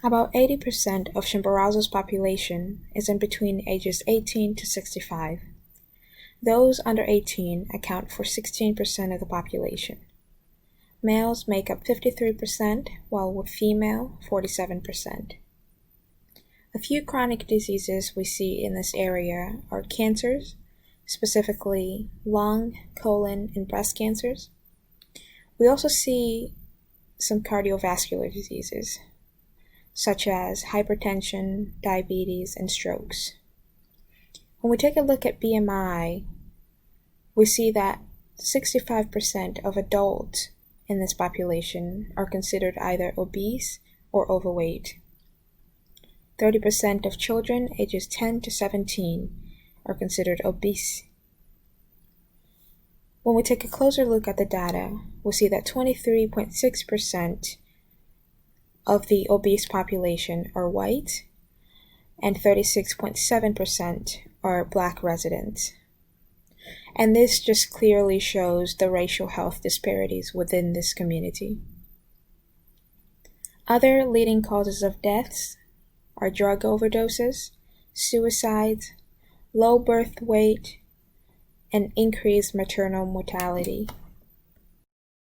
About 80% of Chimborazo's population is in between ages 18 to 65. Those under 18 account for 16% of the population. Males make up 53%, while with female, 47%. A few chronic diseases we see in this area are cancers, specifically lung, colon, and breast cancers. We also see some cardiovascular diseases, such as hypertension, diabetes, and strokes. When we take a look at BMI, we see that 65% of adults in this population are considered either obese or overweight. 30% of children ages 10 to 17 are considered obese. When we take a closer look at the data, we'll see that 23.6% of the obese population are white and 36.7% are Black residents. And this just clearly shows the racial health disparities within this community. Other leading causes of deaths are drug overdoses, suicides, low birth weight, and increased maternal mortality.